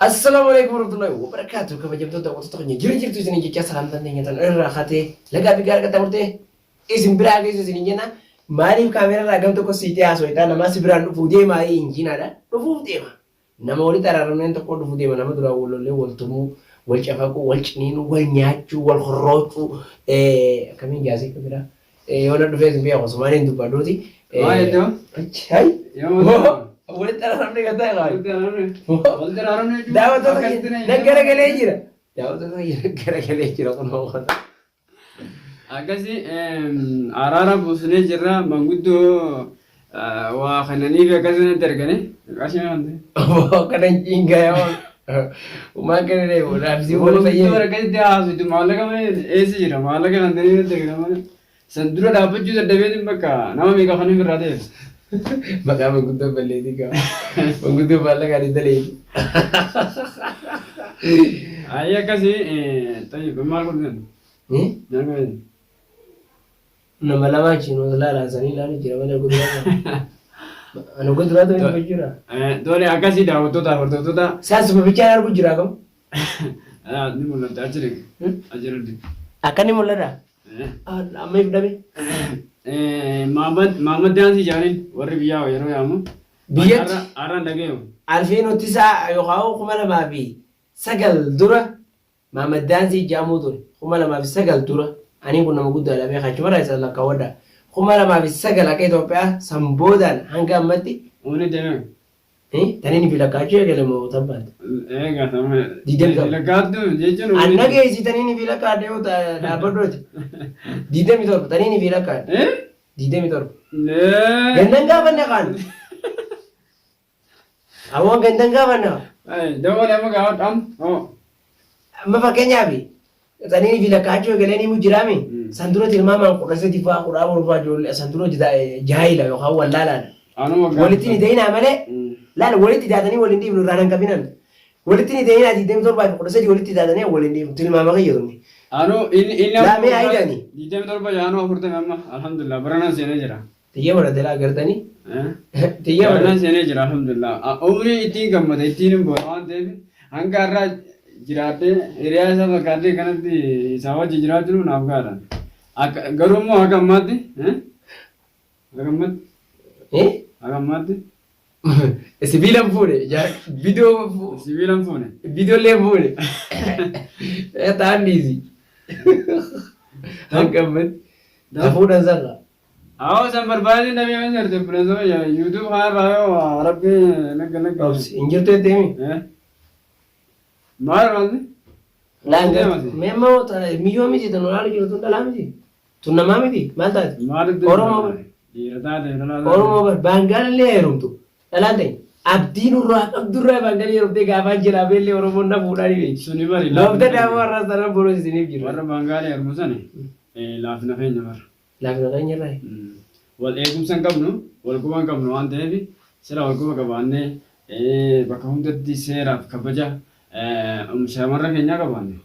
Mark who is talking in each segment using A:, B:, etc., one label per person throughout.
A: السلام عليكم ورحمة الله وبركاته. كيف جبتوا تقولوا جريت سنين جت سلام تنين تن الرخاتي لقى بيجار كتامرته اسم براغ اسم جنا مالي كاميرا راجم تكو سيتي اسويتا نما سبران فودي ما ينجينا دا فودي ما نما ولي ترى رمين تقول فودي ما نما درا ولا ولتمو والشفاكو والشنين والنياتشو والخروجو كمين جازي كبيرة ولا دفعت بيا وسمانين تبادوتي
B: ما يدو
A: هاي
B: يوم
A: ولد ترى رمين كتاي غاي
B: ولد رارم
A: دعوة نجرا كليجرا دعوة نجرا كليجرا كنا
B: أكاسي أرارا بوسني جرا مانغودو وخناني بكاسي نتركني أكاسي عندي
A: كنا جينغا يا وما كنا ليه ولا بزي ولا بيجي
B: ولا كذي تياسو تو مالك ما إيش جرا مالك عندني نتركنا ما سندرا دابو جوز دبيتين بكا نما ميكا خاني في رادة
A: مكان مانغودو بلدي كا مانغودو بالله كاري دلي
B: أيه أكاسي طيب بمال كردن نعم
A: nama lama cino lara sani lari jira mana gudura anu gudura tu ini bujura
B: dole akasi dah waktu dah
A: saya sebab bicara aku jura kamu
B: ni mulut ajarin di
A: akan ni mulut dah amai berapa
B: Muhammad dan si Jarin warri biya yaro yamu
A: biyat
B: aran lagi yo
A: alfin utisa ayo kau kumala mabi sagal dura Muhammad dan si jamu dura kumala mabi sagal dura ani kunna mugudda la be khachmara isa la kawada kumala mabi sagal akai Ethiopia sambodan hanga mati
B: uni deme
A: tani ni bila kache gele mo tabbat
B: ga sama
A: didem ka
B: lagadu jeje no
A: annage isi tani ni bila kade o ta dabadot didem itor tani ni bila kade didem itor
B: ne
A: gendanga banne kan awon gendanga banna
B: dawo le maga am
A: ma fakenya bi tani ni bila kache gele ni mujirami sanduro tilmama qurase difa qurabu rufa jol sanduro jahila yo khawal lala
B: anu
A: walitini deina amale لا ولدي دادني ولدي من رانا كابينان ولدي دينا دي دم تربا قرصدي ولدي دادني ولدي تلما ما غيرني
B: anu in
A: لا ما عيداني
B: di dem torba jano furte mamma alhamdulillah barana sene jira
A: تيجي مرة دلا قردني تيجي
B: barana
A: مرة
B: sene jira alhamdulillah umri itin gammade itin boran devi hangarra jirate area sa bakarde kanati sawa jiratu navgaran garumo agamati agamat agamati
A: Sibilan fune ya video
B: sibilan fune
A: video le fune tan easy hangamet da funa zalla
B: आओ संबर बाजी नवी में करते प्रेसो या यूट्यूब हाँ रायो अरब के नक
A: इंजरते तेमी
B: मार वाले
A: langa memo ta miyo mi to nolali kilo tunda lami tunna mami di malta
B: मार
A: oromo
B: ये रता दे रता
A: oromo bangal le rumtu dalante abdinu ra abdurra bangal le rumte gaban jira belle oromo na budari be
B: सुनी बारी
A: lobda da warra sara boro sini jira
B: वर बंगाली अरमुसने लाफ न फेंज वर
A: lafna kanya rai
B: wal eegum san qabnu wal kuban qabnu waan ta'eef sira wal kuba qabaannee bakka hundatti seeraaf kabaja shamarran keenya qabaanne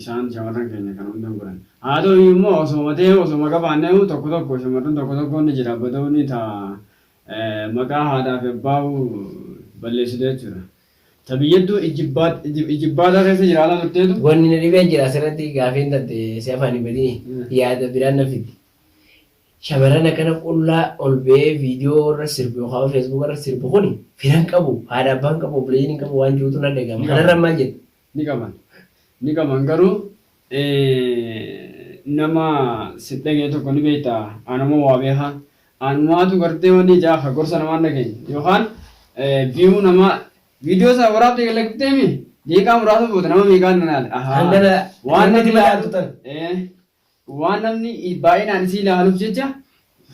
B: isaan shamarran keenya kan hundan godhan haa ta'u immoo osoma ta'e osoma qabaannee tokko tokko shamarran tokko tokko ni jira badawni taa maqaa haadhaaf abbaa'u balleessitu jechuudha. Tabiyyattuu ijibbaata keessa jira ala turteetu.
A: wanni na dhibee jira asirratti gaafiin tatte si afaan badini yaada biraan na fiddi shamarran akkana qullaa ol ba'ee viidiyoo irra sirbu yookaan feesbuuk irra sirbu kuni firan qabu haadha abbaan qabu obboleeyyiin qabu waan jiruutu na dhagama kanarra maal jedhu
B: ni qaban garuu nama sidhagee tokko ni beekta anuma waa beekaa anumaatu gartee wanni ijaafa gorsa namaan dhageenya yookaan viiyuu nama viidiyoo isaa waraabdee galakteemi deeqaa muraasa booda nama meeqaan nanaale waan namni ilaalu waan namni baay'inaan isii ilaaluuf jecha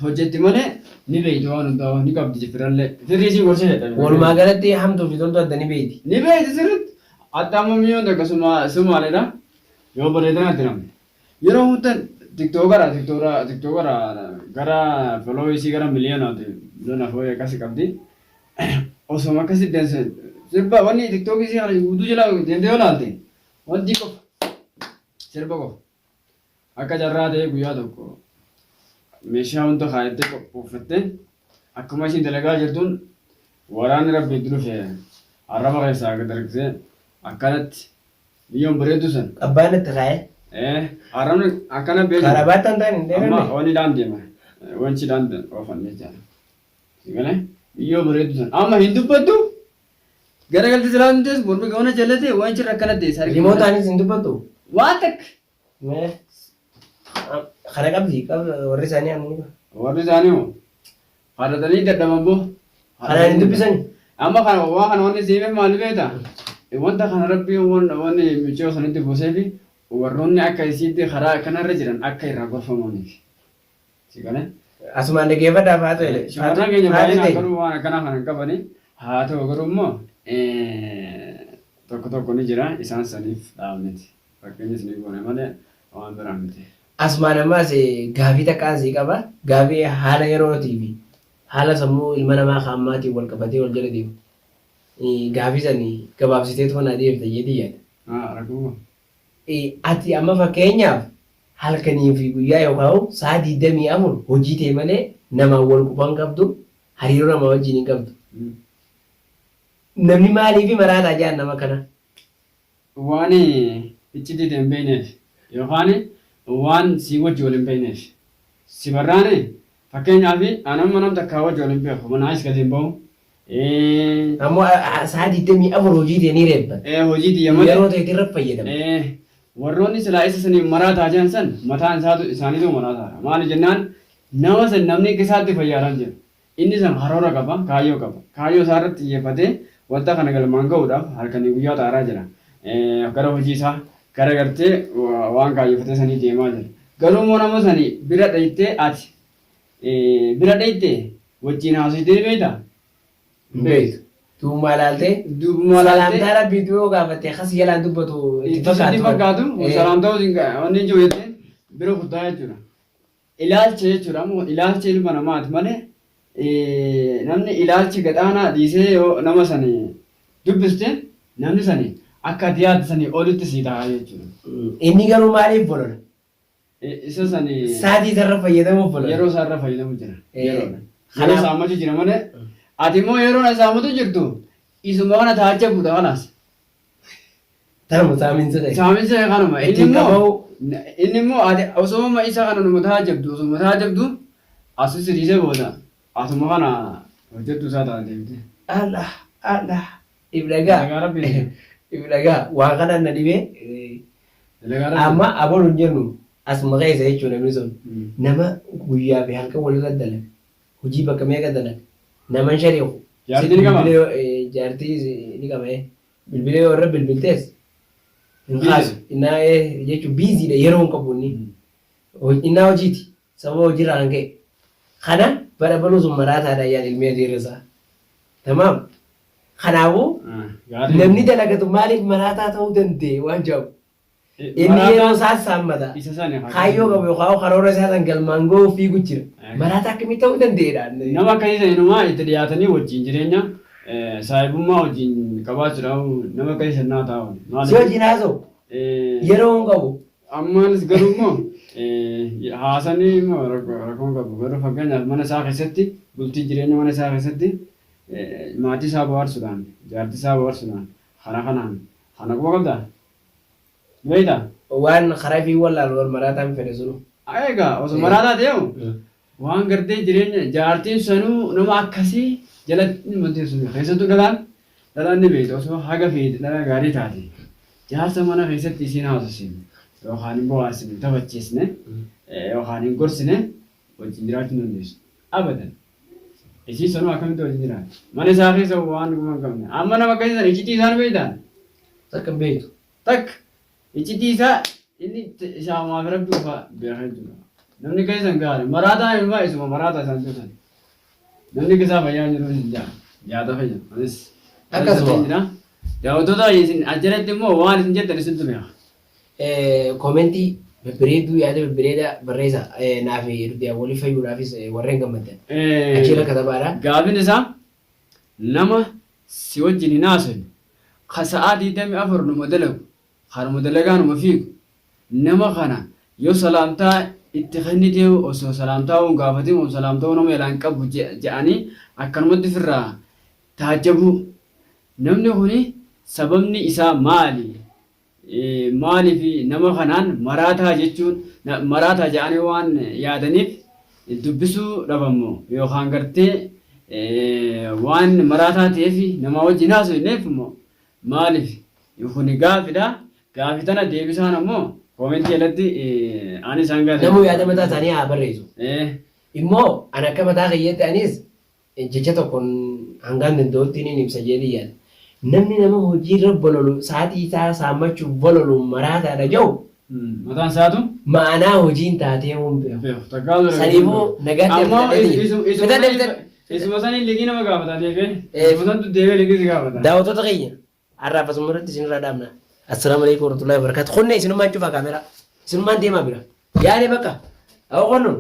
B: hojjetti malee ni beekti waan hundaa ni qabdi firallee firri isii gorsa jedha
A: walumaa galatti hamtuu fi toltu adda ni beekti
B: ni beekti sirriitti adda amma mi'oon tokko sumaalidha yoo bareedan adda namni yeroo hundan tiktookara gara foloowisii gara miliyonaati miliyoona fooyyee akkasii qabdi osoo akkasii dansa sirba wanni tiktookisii kana guutuu jala deemtee yoo laalte wanti qofa sirba qofa akka carraa ta'e guyyaa tokko meeshaa hunda kaayattee qopheeffattee akkuma isin dalagaa jirtuun waraanni rabbi itti dhufe arraba keessaa gad dargsee akkanatti biyyoon bareeddu san.
A: Abbaan itti kaa'e.
B: Arrabni akkana beeku.
A: Karabaattaan ta'an hin deemne.
B: Amma wani daan deema. Wanci daan oofan jechaadha. Sigalee biyyoo bareeddu san. Amma hin dubbattu. Garagalti silaan dees mormi gawana jallate wanci rakkana dees.
A: Rimootaaniis hin dubbattu.
B: Waan takka.
A: Kana qabdi warri isaanii amni.
B: Warri isaanii hoo haadhatanii dadhaban boo.
A: Kanaan hin dubbisani.
B: Amma kana waan kana wanti siifee maal beektaa? Wanta kana rabbii wanni michoo sanitti buusee fi warroonni akka isiitti karaa kanarra jiran akka irraa gorfamaniif. Sigalee.
A: Asumaan dhaggeeffadhaaf haa ta'e.
B: Shamarran keenya baay'inaan garuu waan akkanaa kana hin qabani. Haa ta'u garuu immoo tokko tokko ni jira isaan saniif dhaabneti. Fakkeenyas ni goone malee waan biraa miti.
A: Asumaan ammaas gaafii takkaasii qaba. Gaafii haala yerootii fi haala sammuu ilma namaa hammaatiin wal qabatee wal jala deemu. Gaafii sanii gabaabsiteetu mana adeemta jedhii yaada.
B: Rakkoo.
A: Ati amma fakkeenyaaf halkanii fi guyyaa yookaan sa'a 24 hojii ta'e malee namaan wal quban qabdu hariiroo namaa wajjin hin qabdu. Namni maaliif maraataa jaan nama kana?
B: Waan iccitii hin beekneef yookaan waan si wajji wal hin beekneef. Si barraane fakkeenyaaf anamma nam takkaa wajji wal hin beeku manaas gadi hin bahu.
A: Ammoo sa'a 24 hojii ta'e ni reebban.
B: Hojii ta'e malee.
A: Yeroo ta'e irra fayyadamu.
B: Warroonni silaa isa sanii maraataa jiran san mataan isaaniitu maraataadha. Maali jennaan nama san namni akka isaatti fayyadaman jira. Inni san haroora qaba, kaayyoo qaba. Kaayyoo isaa irratti xiyyeeffatee wanta kana galmaan ga'uudhaaf halkanii guyyaa taaraa jira. Gara hojii isaa gara gartee waan kaayyofatee sanii deemaa jira. Garuu immoo nama sanii bira dhayitee ati bira dhayitee wajjin haasofitee beektaa?
A: Beektu. Duuba ilaaltee. Salaamtaa rabbii yoo gaafatte akkas jalaan dubbatu
B: itti fakkaatu. Salaamtaa wanni jiru jettee bira kutaa jechuudha. Ilaalcha jechuudha. Ammoo ilaalcha ilma namaati malee namni ilaalchi gadhaanaa dhiisee yoo nama sanii dubbiste namni sanii akka ati yaadde sanii olitti sii ta'a jechuudha.
A: Inni garuu maaliif bolona?
B: Isa sanii.
A: Saatii isarra fayyadamuuf bolona.
B: Yeroo isaarra fayyadamu jira. Yeroo saamatu jira malee. Ati immoo yeroo na saamatu jirtu isuma kana taa'acha buudha kanaas.
A: Taamu saaminsa ta'e.
B: Saaminsa ta'e kanuma. Inni immoo ati osoo isa kana numa taa'ajabdu osuma taa'ajabdu asus siriisee booda asuma kana hojjettu isaa taatee miti.
A: Allah iblagaa. Iblagaa waa kana na dhibee. Amma aboon hin jennu asuma keessa jechuudha namni sun. Nama guyyaa fi halkan walirra dalaga. Hojii bakka meeqa dalaga. Naman shari'u.
B: Jaartii ni qaba.
A: Jaartii ni qaba. Bilbilee warra bilbiltees. Nkaasu. Innaa jechuun biiziidha yeroo hin qabu inni. Innaa hojiiti. Sababa hojiirraa kan ka'e. Kana bara baluu sun maraataadha yaan ilmee adeerrisaa. Tamaam. Kanaafuu namni dalagatu maaliif maraataa ta'uu danda'e waan jedhamu. Inni yeroo isaas saammata. Kaayyoo qabu yookaan karoora isaa san galmaan ga'uu fiigu jira. Maraataa akkamii ta'uu danda'edha.
B: Nama akkasii sa'inumaa itti dhiyaatanii wajjin jireenya saahibummaa wajjin qabaachuudhaaf nama akkasii sannaa taa'u.
A: Si wajjin haasa'u. Yeroo hin qabu.
B: Ammaanis garuu immoo haasanii immoo rakkoon qabu. Garuu fakkeenyaaf mana isaa keessatti bultii jireenya mana isaa keessatti maatii isaa bohaarsuudhaan jaartii isaa bohaarsuudhaan kanaan kana quba qabdaa? Beektaa?
A: Waan karaa fi wallaalu wal maraataan fedhe sunu.
B: Egaa osoo maraataa ta'eewu waan gartee jireenya jaartiin sanuu nama akkasii jalatti manteessu keessattuu dhalaan ni beektu osoo haga feete dhala gaarii taate jaarsa mana keessatti isiin haasofsiifne yookaan hin bohaarsine taphachiisne yookaan hin gorsine wajjin jiraachuu dandeessu. Abadan. Isii sanuu akkamitti wajjin jiraatu? Mana isaa keessa waan dhuguma hin qabne. Amma nama akkasii sana iccitii isaan beektaan?
A: Takka beektu.
B: Takka. Iccitii isaa inni isaamaaf rabbi ufa beekaa jiru. Namni keessan gaari maraataa ilmaa isuma maraataa isaan tuutan. Namni keessaa fayyaa jiru jaata fayya. Anis
A: akkasuma.
B: Daawwattoota isin ajjalatti immoo waan isin jettan isintu beeka.
A: Koomentii babbareedduu yaada babbareedaa barreessa naaf waliif fayyuudhaafis warreen gammaddan. Achiirra katabaadha.
B: Gaafin isaa nama si wajjin hin haasofne ka sa'aa 24 numa dalagu haruma dalagaa numa fiigu nama kana yoo salaamtaa itti kennitee osoo salaamtaa hin gaafatin osoo salaamtaa nama elaan qabu je'anii akkanumatti ofirraa taajjabu namni kuni sababni isaa maali? Maaliif nama kanaan maraataa jechuun maraataa jedhanii waan yaadaniif dubbisuu dhabammoo yookaan gartee waan maraataa ta'eef nama wajjin haasofneef immoo maaliif kun gaafidha. Gaafii tana deebisaan ammoo koomentii jalatti ani isaan gaafadha.
A: Namuu yaada mataa isaanii haa barreessu. Immoo ani akka mataa kiyyaatti anis jecha tokkoon hangaan danda'utti ni ibsa jedhee yaada. Namni nama hojiirra bololu sa'aatii isaa saammachuuf bololu maraataadha jedhu.
B: Mataan isaatu?
A: Ma'anaa hojiin taatee humbeeku. Saniifuu nagaatti
B: isuma sanii liqii nama gaafataa deebee. Isuma santu deebee liqii si gaafata.
A: Daawwattoota keenya har'aaf asuma irratti isinirraa dhaabna. Assalaamu alaikum warahmatullahi wabarakatuh. Qonna isinumaan cufaa kaameraa. Isinumaan deemaa bira. Yaade bakka. Haa qonnuun.